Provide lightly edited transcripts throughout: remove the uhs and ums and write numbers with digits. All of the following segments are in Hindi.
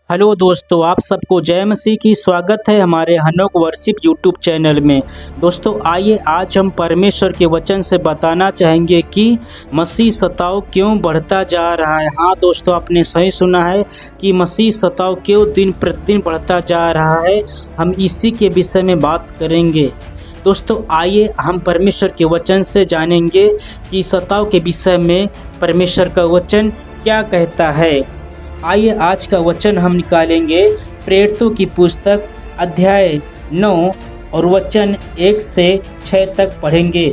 हेलो दोस्तों, आप सबको जय मसीह की स्वागत है हमारे हनोक वर्शिप यूट्यूब चैनल में। दोस्तों आइए आज हम परमेश्वर के वचन से बताना चाहेंगे कि मसीह सताव क्यों बढ़ता जा रहा है। हाँ दोस्तों, आपने सही सुना है कि मसीह सताव क्यों दिन प्रतिदिन बढ़ता जा रहा है। हम इसी के विषय में बात करेंगे। दोस्तों आइए हम परमेश्वर के वचन से जानेंगे कि सताव के विषय में परमेश्वर का वचन क्या कहता है। आइए आज का वचन हम निकालेंगे प्रेरितों की पुस्तक अध्याय 9 और वचन 1 से 6 तक पढ़ेंगे।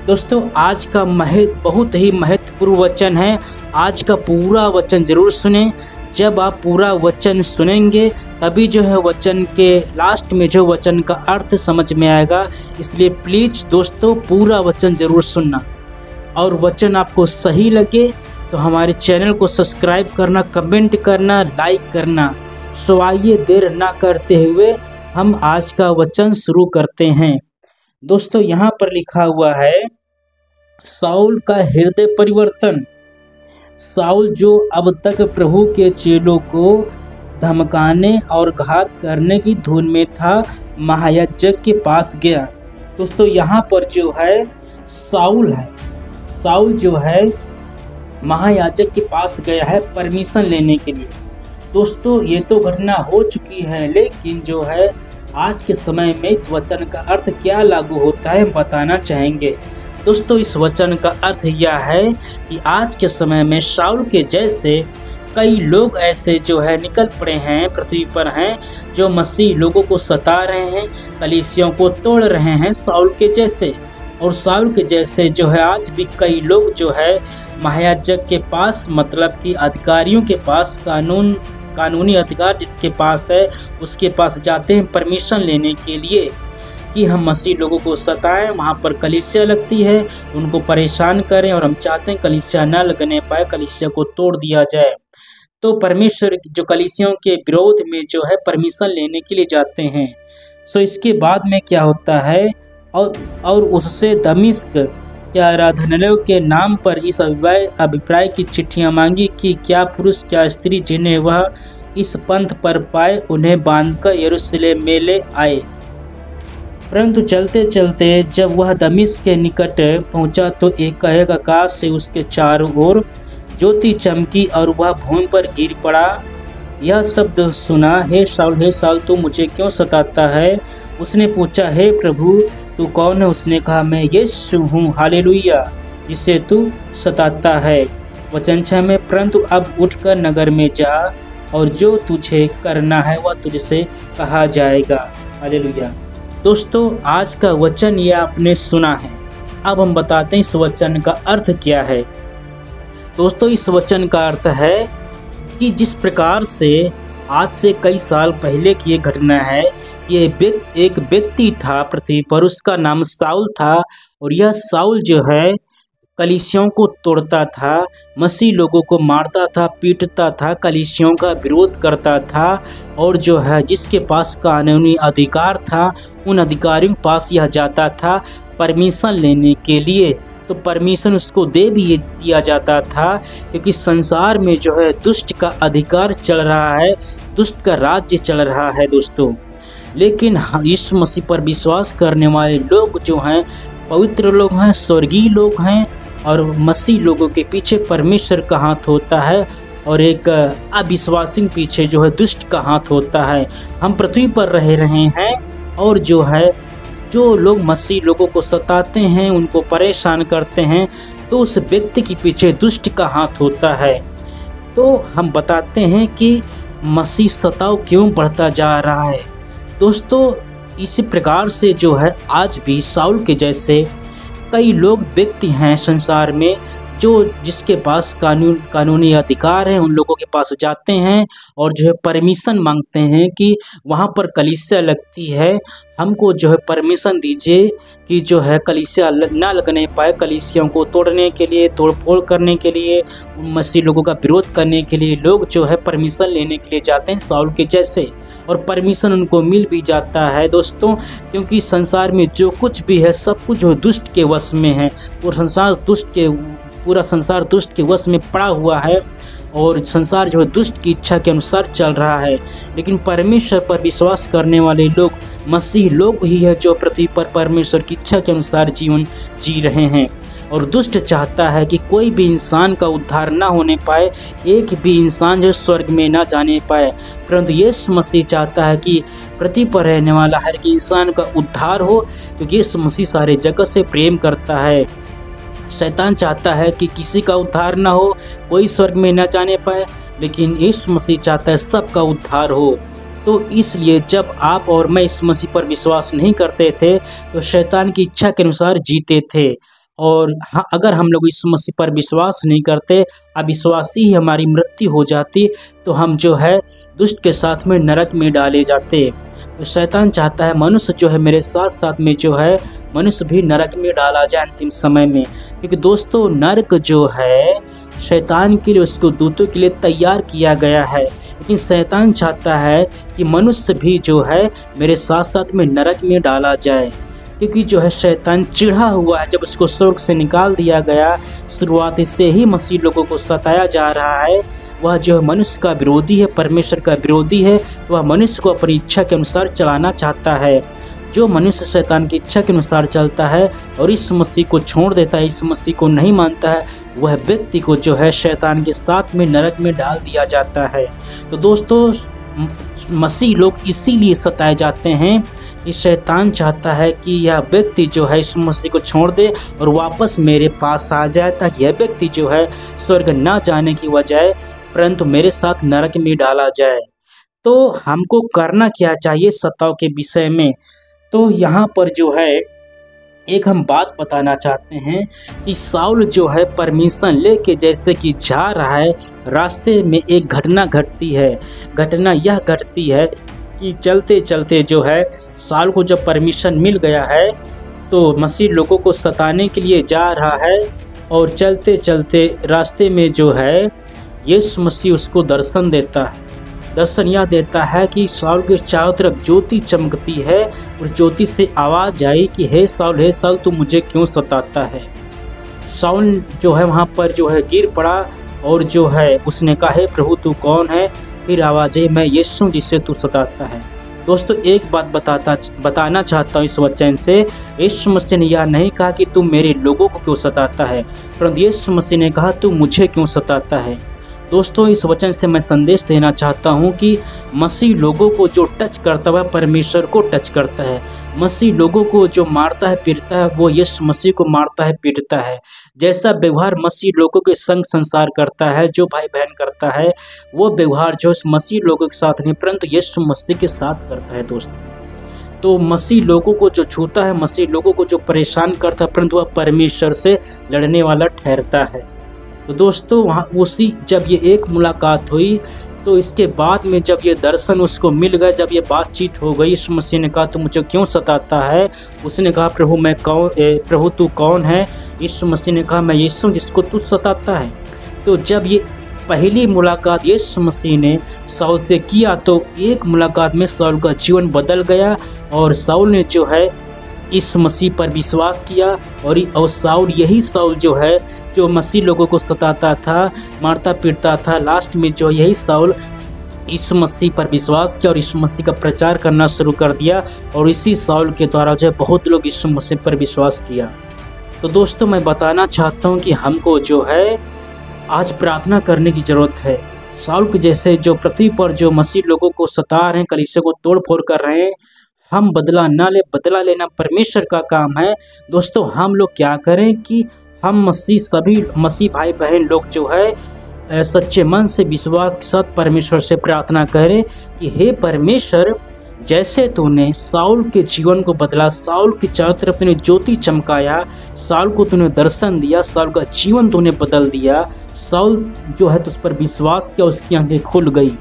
दोस्तों आज का बहुत ही महत्वपूर्ण वचन है। आज का पूरा वचन जरूर सुने। जब आप पूरा वचन सुनेंगे तभी जो है वचन के लास्ट में जो वचन का अर्थ समझ में आएगा। इसलिए प्लीज दोस्तों पूरा वचन जरूर सुनना, और वचन आपको सही लगे तो हमारे चैनल को सब्सक्राइब करना, कमेंट करना, लाइक करना। सो आइए देर ना करते हुए हम आज का वचन शुरू करते हैं। दोस्तों यहाँ पर लिखा हुआ है, शाऊल का हृदय परिवर्तन। शाऊल जो अब तक प्रभु के चेलों को धमकाने और घात करने की धुन में था, महायाजक के पास गया। दोस्तों यहाँ पर जो है शाऊल जो है महायाजक के पास गया है परमिशन लेने के लिए। दोस्तों ये तो घटना हो चुकी है, लेकिन जो है आज के समय में इस वचन का अर्थ क्या लागू होता है हम बताना चाहेंगे। दोस्तों इस वचन का अर्थ यह है कि आज के समय में शाऊल के जैसे कई लोग ऐसे जो है निकल पड़े हैं, पृथ्वी पर हैं, जो मसीह लोगों को सता रहे हैं, कलीसियों को तोड़ रहे हैं शाऊल के जैसे। और शाऊल के जैसे जो है आज भी कई लोग जो है महायाजक के पास, मतलब कि अधिकारियों के पास, कानूनी अधिकार जिसके पास है उसके पास जाते हैं परमिशन लेने के लिए कि हम मसीह लोगों को सताएं। वहाँ पर कलीसिया लगती है, उनको परेशान करें, और हम चाहते हैं कलीसिया न लगने पाए, कलीसिया को तोड़ दिया जाए। तो परमेश्वर जो कलीसियों के विरोध में जो है परमिशन लेने के लिए जाते हैं। सो इसके बाद में क्या होता है, और उससे दमिश्क के आराधनालयों के नाम पर इस अभिप्राय की चिट्ठियां मांगी कि क्या पुरुष क्या स्त्री जिन्हें वह इस पंथ पर पाए उन्हें बांधकर यरूशलेम में ले आए। परंतु चलते चलते जब वह दमिश्क के निकट पहुंचा तो एकाएक आकाश से उसके चारों ओर ज्योति चमकी और वह भूमि पर गिर पड़ा। यह शब्द सुना, हे शाऊल तू मुझे क्यों सताता है। उसने पूछा, हे प्रभु तू कौन है। उसने कहा, मैं यीशु हूँ, हालेलुया, जिसे तू सताता है। वचन 6 में, परंतु अब उठकर नगर में जा और जो तुझे करना है वह तुझसे कहा जाएगा, हालेलुया। दोस्तों आज का वचन ये आपने सुना है। अब हम बताते हैं इस वचन का अर्थ क्या है। दोस्तों इस वचन का अर्थ है कि जिस प्रकार से आज से कई साल पहले की ये घटना है, ये एक व्यक्ति था पृथ्वी पर, उसका नाम शाऊल था, और यह शाऊल जो है कलीसियों को तोड़ता था, मसीह लोगों को मारता था, पीटता था, कलीसियों का विरोध करता था, और जो है जिसके पास कानूनी अधिकार था उन अधिकारियों के पास यह जाता था परमिशन लेने के लिए। तो परमिशन उसको दे भी दिया जाता था, क्योंकि संसार में जो है दुष्ट का अधिकार चल रहा है, दुष्ट का राज्य चल रहा है दोस्तों। लेकिन यीशु मसीह पर विश्वास करने वाले लोग जो हैं पवित्र लोग हैं, स्वर्गीय लोग हैं, और मसीह लोगों के पीछे परमेश्वर का हाथ होता है, और एक अविश्वासी के पीछे जो है दुष्ट का हाथ होता है। हम पृथ्वी पर रह रहे हैं, और जो है जो लोग मसीह लोगों को सताते हैं, उनको परेशान करते हैं, तो उस व्यक्ति के पीछे दुष्ट का हाथ होता है। तो हम बताते हैं कि मसीह सताव क्यों बढ़ता जा रहा है। दोस्तों इसी प्रकार से जो है आज भी शाऊल के जैसे कई लोग व्यक्ति हैं संसार में, जो जिसके पास कानूनी अधिकार है, उन लोगों के पास जाते हैं और जो है परमिशन मांगते हैं कि वहाँ पर कलीसिया लगती है, हमको जो है परमिशन दीजिए कि जो है कलीसिया ना लगने पाए, कलीसियों को तोड़ने के लिए, तोड़फोड़ करने के लिए, मसीह लोगों का विरोध करने के लिए लोग जो है परमिशन लेने के लिए जाते हैं शाऊल के जैसे, और परमिशन उनको मिल भी जाता है दोस्तों। क्योंकि संसार में जो कुछ भी है सब कुछ जो दुष्ट के वश में है, और संसार दुष्ट के पूरा संसार दुष्ट के वश में पड़ा हुआ है और संसार जो है दुष्ट की इच्छा के अनुसार चल रहा है। लेकिन परमेश्वर पर विश्वास करने वाले लोग मसीह लोग ही है जो पृथ्वी पर परमेश्वर की इच्छा के अनुसार जीवन जी रहे हैं। और दुष्ट चाहता है कि कोई भी इंसान का उद्धार ना होने पाए, एक भी इंसान जो स्वर्ग में ना जाने पाए, परंतु यीशु मसीह चाहता है कि पृथ्वी पर रहने वाला हर एक इंसान का उद्धार हो, क्योंकि यीशु मसीह सारे जगत से प्रेम करता है। शैतान चाहता है कि किसी का उद्धार ना हो, कोई स्वर्ग में ना जाने पाए, लेकिन यीशु मसीह चाहता है सबका उद्धार हो। तो इसलिए जब आप और मैं यीशु मसीह पर विश्वास नहीं करते थे तो शैतान की इच्छा के अनुसार जीते थे। और अगर हम लोग यीशु मसीह पर विश्वास नहीं करते, अविश्वासी ही हमारी मृत्यु हो जाती, तो हम जो है दुष्ट के साथ में नरक में डाले जाते। तो शैतान चाहता है मनुष्य जो है मेरे साथ साथ में जो है मनुष्य भी नरक में डाला जाए अंतिम समय में, क्योंकि दोस्तों नरक जो है शैतान के लिए, उसको दूतों के लिए तैयार किया गया है। लेकिन शैतान चाहता है कि मनुष्य भी जो है मेरे साथ साथ में नरक में डाला जाए, क्योंकि जो है शैतान चिढ़ा हुआ है। जब उसको स्वर्ग से निकाल दिया गया, शुरुआत से ही मसीह लोगों को सताया जा रहा है। वह जो मनुष्य का विरोधी है, परमेश्वर का विरोधी है, वह मनुष्य को अपनी इच्छा के अनुसार चलाना चाहता है। जो मनुष्य शैतान की इच्छा के अनुसार चलता है और इस मसीह को छोड़ देता है, इस मसीह को नहीं मानता है, वह व्यक्ति को जो है शैतान के साथ में नरक में डाल दिया जाता है। तो दोस्तों मसीह लोग इसीलिए सताए जाते हैं कि शैतान चाहता है कि यह व्यक्ति जो है इस मसीह को छोड़ दे और वापस मेरे पास आ जाए, ताकि यह व्यक्ति जो है स्वर्ग ना जाने की बजाय परंतु मेरे साथ नरक में डाला जाए। तो हमको करना क्या चाहिए सताव के विषय में? तो यहाँ पर जो है एक हम बात बताना चाहते हैं कि साउल जो है परमिशन लेके जैसे कि जा रहा है, रास्ते में एक घटना घटती है। घटना यह घटती है कि चलते चलते जो है साउल को जब परमिशन मिल गया है तो मसीह लोगों को सताने के लिए जा रहा है, और चलते चलते रास्ते में जो है यीशु मसीह उसको दर्शन देता है। दर्शन यह देता है कि साउल के चारों तरफ ज्योति चमकती है, और ज्योति से आवाज़ आई कि हे साउल तू मुझे क्यों सताता है। साउल जो है वहाँ पर जो है गिर पड़ा और जो है उसने कहा हे प्रभु तू कौन है? फिर आवाज़ आई मैं यीशु जिससे तू सताता है। दोस्तों एक बात बताना चाहता हूँ इस वचन से, यीशु मसीह ने यह नहीं कहा कि तू मेरे लोगों को क्यों सताता है, परंतु यीशु मसीह ने कहा तू मुझे क्यों सताता है। दोस्तों इस वचन से मैं संदेश देना चाहता हूँ कि मसीह लोगों को जो टच करता है परमेश्वर को टच करता है। मसीह लोगों को जो मारता है पीटता है वो यीशु मसीह को मारता है पीटता है। जैसा व्यवहार मसीह लोगों के संग संसार करता है, जो भाई बहन करता है, वो व्यवहार जो इस मसीह लोगों के साथ नहीं परंतु यीशु मसीह के साथ करता है। दोस्तों तो मसीह लोगों को जो छूता है, मसीह लोगों को जो परेशान करता है, परंतु वह परमेश्वर से लड़ने वाला ठहरता है। तो दोस्तों वहाँ उसी जब ये एक मुलाकात हुई तो इसके बाद में जब ये दर्शन उसको मिल गया, जब ये बातचीत हो गई, यीशु मसीह ने कहा तू मुझे क्यों सताता है? उसने कहा प्रभु तू कौन है? यीशु मसीह ने कहा मैं यीशु जिसको तू सताता है। तो जब ये पहली मुलाकात यीशु मसीह ने साउल से किया तो एक मुलाकात में साउल का जीवन बदल गया, और साउल ने जो है इस मसीह पर विश्वास किया। और साउल यही साउल जो है जो मसीह लोगों को सताता था, मारता पीटता था, लास्ट में जो यही साउल इस मसीह पर विश्वास किया और इस मसीह का प्रचार करना शुरू कर दिया, और इसी साउल के द्वारा जो है बहुत लोग इस मसीह पर विश्वास किया। तो दोस्तों मैं बताना चाहता हूँ कि हमको जो है आज प्रार्थना करने की ज़रूरत है। साउल के जैसे जो पृथ्वी पर जो मसीह लोगों को सता रहे हैं, कलीसिया को तोड़ फोड़ कर रहे हैं, हम बदला ना ले, बदला लेना परमेश्वर का काम है। दोस्तों हम लोग क्या करें कि हम सभी मसीह भाई बहन लोग जो है सच्चे मन से विश्वास के साथ परमेश्वर से प्रार्थना करें कि हे परमेश्वर, जैसे तूने साउल के जीवन को बदला, साउल की चारों तरफ तूने ज्योति चमकाया, साउल को तूने दर्शन दिया, साउल का जीवन तूने बदल दिया, साउल जो है तुझ पर विश्वास किया, उसकी आंखें खुल गई।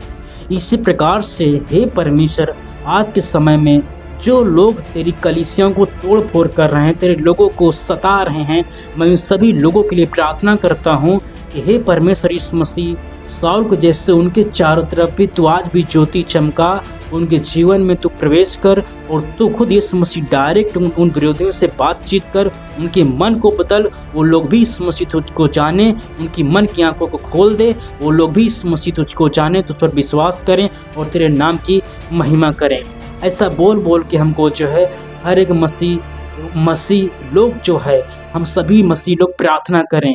इसी प्रकार से हे परमेश्वर आज के समय में जो लोग तेरी कलीसियाओं को तोड़ फोड़ कर रहे हैं, तेरे लोगों को सता रहे हैं, मैं उन सभी लोगों के लिए प्रार्थना करता हूँ कि हे परमेश्वर यीशु मसीह, साउल को जैसे उनके चारों तरफ भी तू आज भी ज्योति चमका, उनके जीवन में तू प्रवेश कर और तू खुद यीशु मसीह डायरेक्ट उन विरोधियों से बातचीत कर, उनके मन को बदल, वो लोग भी यीशु मसीह तुझको जाने, उनकी मन की आंखों को खोल दे, वो लोग भी यीशु मसीह तुझको जाने, तुझ पर विश्वास करें और तेरे नाम की महिमा करें। ऐसा बोल बोल के हमको जो है हर एक मसीह लोग जो है, हम सभी मसीह लोग प्रार्थना करें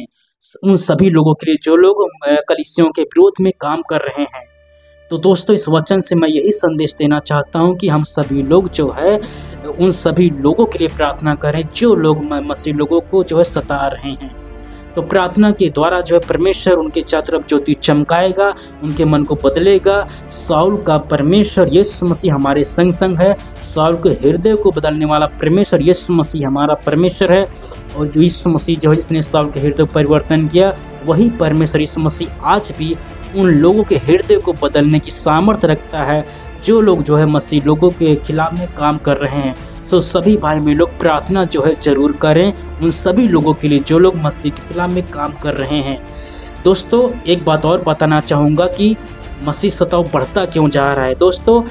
उन सभी लोगों के लिए जो लोग कलीसियों के विरोध में काम कर रहे हैं। तो दोस्तों, इस वचन से मैं यही संदेश देना चाहता हूं कि हम सभी लोग जो है उन सभी लोगों के लिए प्रार्थना करें जो लोग मसीह लोगों को जो है सता रहे हैं। तो प्रार्थना के द्वारा जो है परमेश्वर उनके चारों तरफ ज्योति चमकाएगा, उनके मन को बदलेगा। साउल का परमेश्वर यीशु मसीह हमारे संग संग है। साउल के हृदय को बदलने वाला परमेश्वर यीशु मसीह हमारा परमेश्वर है। और जो यीशु मसीह जो है जिसने साउल के हृदय को परिवर्तन किया, वही परमेश्वर यीशु मसीह आज भी उन लोगों के हृदय को बदलने की सामर्थ्य रखता है जो लोग जो है मसीह लोगों के खिलाफ में काम कर रहे हैं। सो सभी भाई में लोग प्रार्थना जो है जरूर करें उन सभी लोगों के लिए जो लोग मसीह के खिलाफ में काम कर रहे हैं। दोस्तों, एक बात और बताना चाहूँगा कि मसीह सताव बढ़ता क्यों जा रहा है। दोस्तों,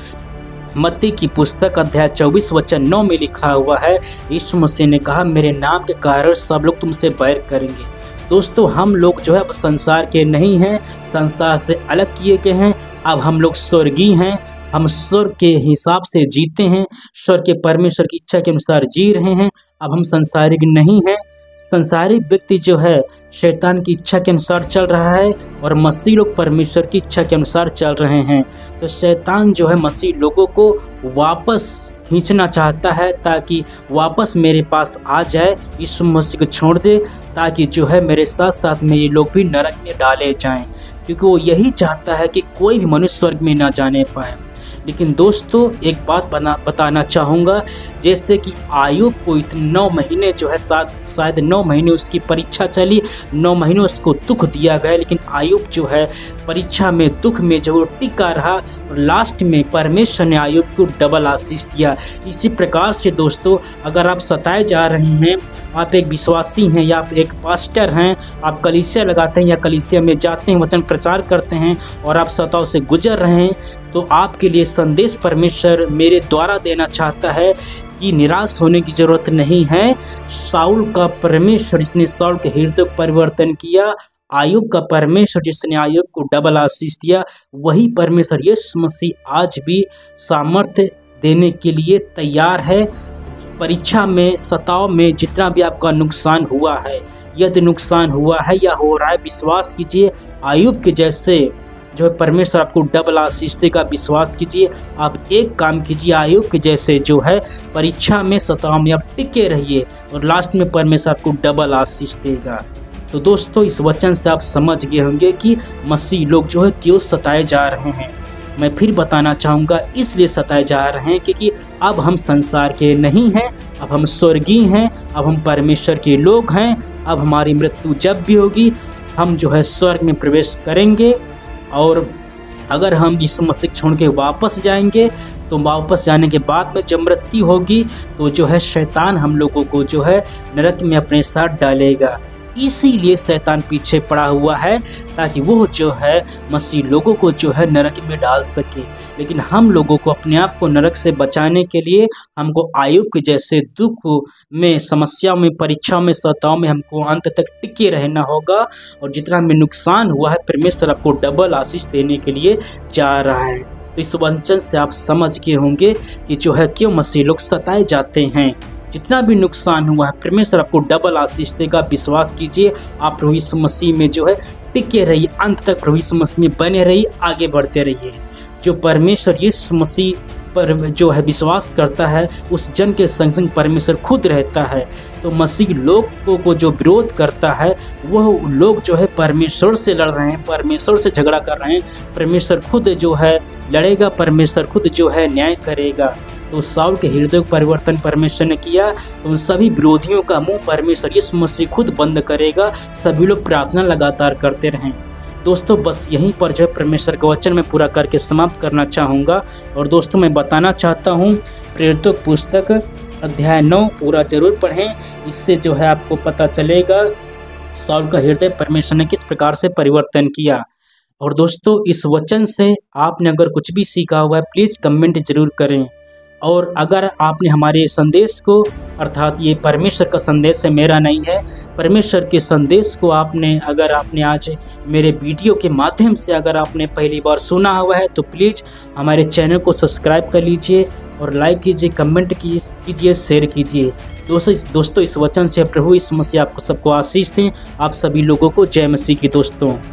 मत्ती की पुस्तक अध्याय 24 वचन 9 में लिखा हुआ है, यीशु मसीह ने कहा, मेरे नाम के कारण सब लोग तुमसे बैर करेंगे। दोस्तों, हम लोग जो है अब संसार के नहीं हैं, संसार से अलग किए गए हैं। अब हम लोग स्वर्गीय हैं, हम स्वर्ग के हिसाब से जीते हैं, स्वर्ग के परमेश्वर की इच्छा के अनुसार जी रहे हैं। अब हम संसारिक नहीं हैं। संसारिक व्यक्ति जो है शैतान की इच्छा के अनुसार चल रहा है और मसीह लोग परमेश्वर की इच्छा के अनुसार चल रहे हैं। तो शैतान जो है मसीह लोगों को वापस खींचना चाहता है ताकि वापस मेरे पास आ जाए, यीशु मसीह को छोड़ दे, ताकि जो है मेरे साथ साथ में ये लोग भी नरक में डाले जाएं, क्योंकि वो यही चाहता है कि कोई भी मनुष्य स्वर्ग में ना जाने पाए। लेकिन दोस्तों, एक बात बताना चाहूँगा, जैसे कि आयुब को 9 महीने जो है शायद 9 महीने उसकी परीक्षा चली, 9 महीने उसको दुख दिया गया, लेकिन आयुब जो है परीक्षा में दुख में जो टिका रहा और लास्ट में परमेश्वर ने आयुब को डबल आशीष दिया। इसी प्रकार से दोस्तों, अगर आप सताए जा रहे हैं, आप एक विश्वासी हैं या आप एक पास्टर हैं, आप कलीसिया लगाते हैं या कलीसिया में जाते हैं, वचन प्रचार करते हैं और आप सताव से गुजर रहे हैं, तो आपके लिए संदेश परमेश्वर मेरे द्वारा देना चाहता है कि निराश होने की जरूरत नहीं है। साउल का परमेश्वर जिसने साउल के हृदय को परिवर्तन किया, आयुब का परमेश्वर जिसने आयुब को डबल आशीष दिया, वही परमेश्वर यीशु मसीह आज भी सामर्थ्य देने के लिए तैयार है। परीक्षा में, सताव में जितना भी आपका नुकसान हुआ है, यदि नुकसान हुआ है या हो रहा है, विश्वास कीजिए आयुब के जैसे जो है परमेश्वर आपको डबल आशीष देगा। विश्वास कीजिए, आप एक काम कीजिए, आयुब के जैसे जो है परीक्षा में, सताव में आप टिके रहिए और लास्ट में परमेश्वर आपको डबल आशीष देगा। तो दोस्तों, इस वचन से आप समझ गए होंगे कि मसीह लोग जो है क्यों सताए जा रहे हैं। मैं फिर बताना चाहूँगा, इसलिए सताए जा रहे हैं क्योंकि अब हम संसार के नहीं हैं, अब हम स्वर्गीय हैं, अब हम परमेश्वर के लोग हैं। अब हमारी मृत्यु जब भी होगी, हम जो है स्वर्ग में प्रवेश करेंगे। और अगर हम यीशु मसीह छोड़ के वापस जाएंगे, तो वापस जाने के बाद में जब मृत्यु होगी, तो जो है शैतान हम लोगों को जो है नरक में अपने साथ डालेगा। इसीलिए शैतान पीछे पड़ा हुआ है ताकि वो जो है मसीह लोगों को जो है नरक में डाल सके। लेकिन हम लोगों को अपने आप को नरक से बचाने के लिए हमको आयुब के जैसे दुख में, समस्याओं में, परीक्षाओं में, सताव में हमको अंत तक टिके रहना होगा। और जितना में नुकसान हुआ है, परमेश्वर आपको डबल आशीष देने के लिए जा रहा है। तो इस वचन से आप समझ गए होंगे कि जो है क्यों मसीह लोग सताए जाते हैं। जितना भी नुकसान हुआ है, परमेश्वर आपको डबल आशीष देगा। विश्वास कीजिए, आप प्रभु यीशु मसीह में जो है टिके रहिए, अंत तक प्रभु यीशु मसीह में बने रहिए, आगे बढ़ते रहिए। जो परमेश्वर यीशु मसीह पर जो है विश्वास करता है, उस जन के संग संग परमेश्वर खुद रहता है। तो मसीह लोगों को जो विरोध करता है, वह लोग जो है परमेश्वर से लड़ रहे हैं, परमेश्वर से झगड़ा कर रहे हैं। परमेश्वर खुद जो है लड़ेगा, परमेश्वर खुद जो है न्याय करेगा। तो साउल के हृदय परिवर्तन परमेश्वर ने किया, तो उन सभी विरोधियों का मुंह परमेश्वर यीशु मसीह खुद बंद करेगा। सभी लोग प्रार्थना लगातार करते रहें। दोस्तों, बस यहीं पर जो है परमेश्वर का वचन मैं पूरा करके समाप्त करना चाहूँगा। और दोस्तों, मैं बताना चाहता हूँ, प्रेरितों की पुस्तक अध्याय 9 पूरा जरूर पढ़ें। इससे जो है आपको पता चलेगा साउल का हृदय परमेश्वर ने किस प्रकार से परिवर्तन किया। और दोस्तों, इस वचन से आपने अगर कुछ भी सीखा हुआ है प्लीज़ कमेंट जरूर करें। और अगर आपने हमारे संदेश को, अर्थात ये परमेश्वर का संदेश है, मेरा नहीं है, परमेश्वर के संदेश को अगर आपने आज मेरे वीडियो के माध्यम से अगर आपने पहली बार सुना हुआ है तो प्लीज़ हमारे चैनल को सब्सक्राइब कर लीजिए और लाइक कीजिए, कमेंट कीजिए, शेयर कीजिए। दोस्तों, इस वचन से प्रभु यीशु मसीह आपको सबको आशीष दें। आप सभी लोगों को जय मसीह की दोस्तों।